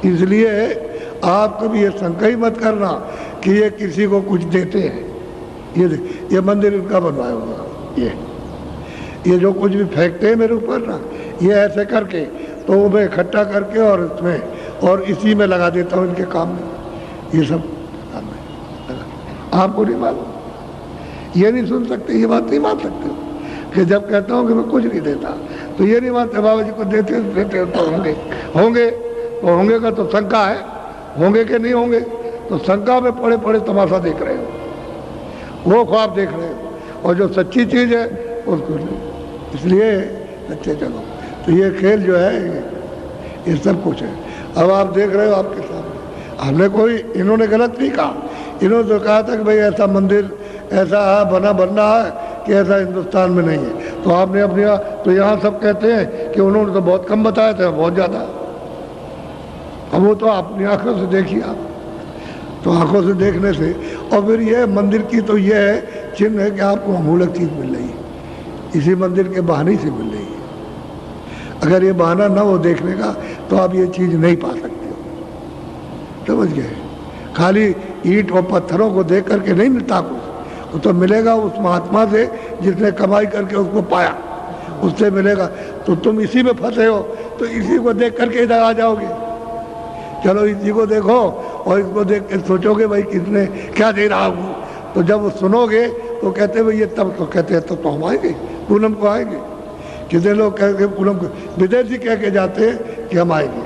इसलिए आप कभी ये शंका ही मत करना कि ये किसी को कुछ देते हैं। ये मंदिर इनका बनवाया होगा, ये जो कुछ भी फेंकते हैं मेरे ऊपर ना, ये ऐसे करके तो मैं इकट्ठा करके और इसमें और इसी में लगा देता हूँ इनके काम में। ये सब काम है, आपको नहीं मालूम, ये नहीं सुन सकते, ये बात नहीं मान सकते कि जब कहता हूँ कि मैं कुछ नहीं देता तो ये नहीं मानते बाबा जी को देते तो होंगे का तो शंका है, होंगे कि नहीं होंगे, तो शंका में पड़े पड़े तमाशा देख रहे हो, वो ख्वाब देख रहे हो, और जो सच्ची चीज़ है उसको नहीं। इसलिए सच्चे चलो, तो ये खेल जो है ये सब कुछ है। अब आप देख रहे हो आपके सामने, हमने कोई, इन्होंने गलत नहीं कहा, इन्होंने तो कहा था कि भाई ऐसा मंदिर ऐसा बनना है कि ऐसा हिंदुस्तान में नहीं है, तो आपने अपनी, तो यहाँ सब कहते हैं कि उन्होंने तो बहुत कम बताया था, बहुत ज़्यादा। अब वो तो अपनी आंखों से देखिए आप, तो आंखों से देखने से, और फिर ये मंदिर की तो ये है चिन्ह है कि आपको अमूलक चीज़ मिल रही है, इसी मंदिर के बहाने से मिल रही है। अगर ये बहाना ना हो देखने का तो आप ये चीज़ नहीं पा सकते हो, समझ गए। खाली ईंट और पत्थरों को देख करके नहीं मिलता कुछ, वो तो मिलेगा उस महात्मा से जिसने कमाई करके उसको पाया, उससे मिलेगा। तो तुम इसी में फंसे हो तो इसी को देख करके इधर आ जाओगे। चलो इसी को देखो और इसको देख के सोचोगे भाई किसने क्या दे रहा हूँ, तो जब वो सुनोगे तो कहते भाई ये, तब तो कहते हैं तो हम आएंगे, पूनम को आएंगे। कितने लोग कह के पूनम को, विदेशी कह के जाते हैं कि हम आएंगे,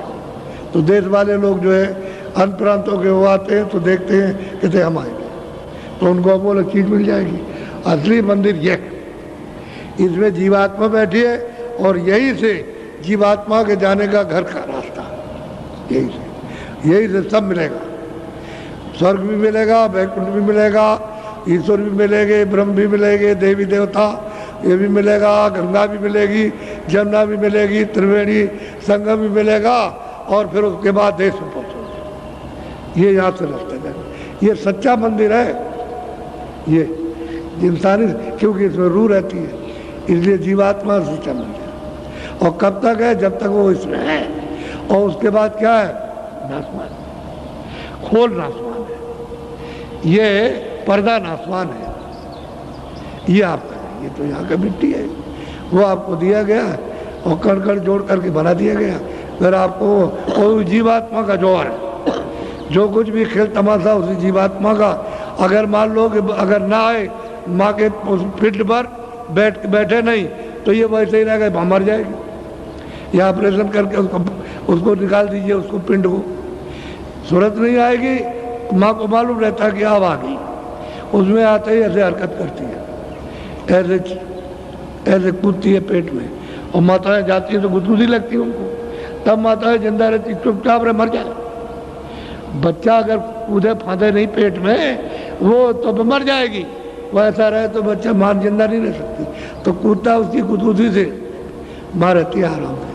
तो देश वाले लोग जो है अन्य प्रांतों के वो आते हैं तो देखते हैं कहते हम आएंगे, तो उनको वो अलग चीज़ मिल जाएगी। असली मंदिर ये, इसमें जीवात्मा बैठी है और यही से जीवात्मा के जाने का घर का रास्ता, यही से सब मिलेगा। स्वर्ग भी मिलेगा, वैकुंठ भी मिलेगा, ईश्वर भी मिलेंगे, ब्रह्म भी मिलेंगे, देवी देवता ये भी मिलेगा, गंगा भी मिलेगी, जमुना भी मिलेगी, त्रिवेणी संगम भी मिलेगा, और फिर उसके बाद देश में पहुँचोगे। ये यहाँ से रास्ते में, ये सच्चा मंदिर है ये इंसानी, क्योंकि इसमें रूह रहती है, इसलिए जीवात्मा सच्चा मंदिर। और कब तक है? जब तक वो इसमें है, और उसके बाद क्या है? नासमान, खोल नासमान है, ये पर्दा नासमान है, ये आपका, ये तो यहाँ का मिट्टी है, वो आपको दिया गया और कण कण जोड़ करके बना दिया गया। फिर आपको जीवात्मा का जोर है, जो कुछ भी खेल तमाशा उसी जीवात्मा का। अगर मान लो कि अगर ना आए माँ के पिंड पर बैठे नहीं तो ये वैसे ही रहेगा, मर जाएगी। या ऑपरेशन करके उसको निकाल दीजिए, उसको पिंड को, सूरत नहीं आएगी, माँ को मालूम रहता है कि अब आ गई, उसमें आते ही ऐसे हरकत करती है, ऐसे कूदती है पेट में, और माताएं जाती है तो गुदगुदी लगती है उनको, तब माताएं जिंदा रहती, चुपचाप रहे, मर जाए। बच्चा अगर कूदे फांदे नहीं पेट में वो तो मर जाएगी, वो ऐसा रहे तो बच्चा माँ जिंदा नहीं रह सकती, तो कूदता उसकी गुदगुदी से माँ रहती है आराम से,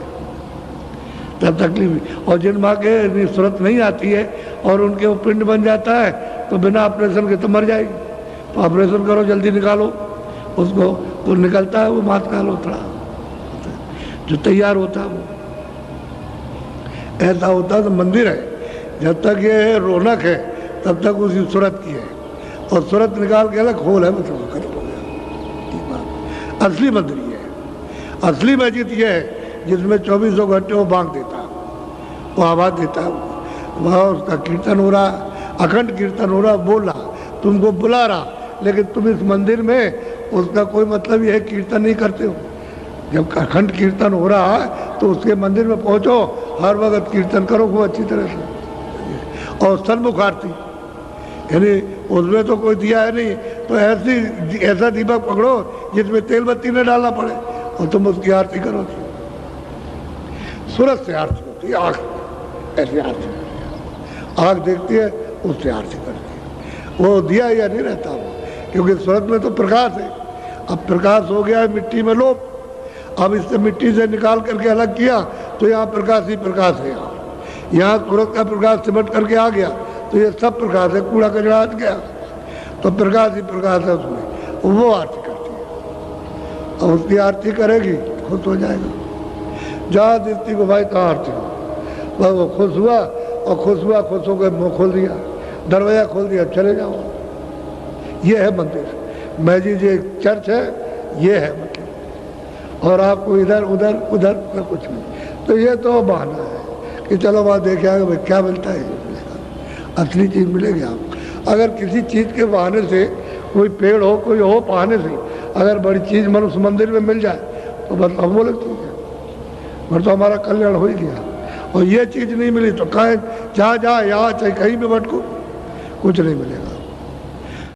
तब तकलीफ। और जिन माँ के सूरत नहीं आती है और उनके वो पिंड बन जाता है तो बिना ऑपरेशन के तो मर जाएगी, तो ऑपरेशन करो, जल्दी निकालो उसको, तो निकलता है वो मात का लोथड़ा जो तैयार होता है, वो ऐसा होता है। तो मंदिर है, जब तक ये रौनक है तब तक उसकी सूरत की है, और सूरत निकाल के अलग खोल है, मतलब खत्म हो गया। असली मंदिर ये है, असली मस्जिद ये है जिसमें 24 घंटे वो बांग देता है, वो आवाज़ देता है, वहाँ उसका कीर्तन हो रहा, अखंड कीर्तन हो रहा, बोल रहा, तुमको बुला रहा, लेकिन तुम इस मंदिर में उसका कोई मतलब ये है कीर्तन नहीं करते हो। जब अखंड कीर्तन हो रहा है तो उसके मंदिर में पहुँचो, हर वक्त कीर्तन करो खूब अच्छी तरह से, और सन्मुख आरती, यानी उसमें तो कोई दिया है नहीं, तो ऐसा दीपक पकड़ो जिसमें तेल बत्ती न डालना पड़े, और तुम उसकी आरती करो। सूरज से आरती होती है, आँख ऐसे आरती करती है, आँख देखती है उससे आरती करती है, वो दिया या नहीं रहता वो, क्योंकि सूरज में तो प्रकाश है। अब प्रकाश हो गया है मिट्टी में लोप, अब इससे मिट्टी से निकाल करके अलग किया तो यहाँ प्रकाश ही प्रकाश है, यहाँ सूरज का प्रकाश सिमट करके आ गया तो ये सब प्रकाश है, कूड़ा कचरा हट गया तो प्रकाश ही प्रकाश है उसमें, वो आरती करती है, और उसकी आरती करेगी खुश हो जाएगा। जहाँ दृष्टि को भाई कहाँ आरती हो, वह वो खुश हुआ और खुश हुआ, खुश होकर मुँह खोल दिया, दरवाज़ा खोल दिया, चले जाओ। ये है मंदिर। मैजिक जो एक चर्च है, ये है मंदिर। और आपको इधर उधर उधर कुछ नहीं। तो ये तो बहाना है कि चलो वहाँ देखे आगे भाई क्या मिलता है, मिलेगा, असली चीज़ मिलेगी आपको। अगर किसी चीज़ के बहाने से, कोई पेड़ हो, कोई हो, बहाने से अगर बड़ी चीज़ मन उस मंदिर में मिल जाए तो बस अब वो लगती है, फिर तो हमारा कल्याण हो ही गया। और ये चीज़ नहीं मिली तो कहें जहाँ यहाँ चाहे कहीं भी भटको, कुछ नहीं मिलेगा।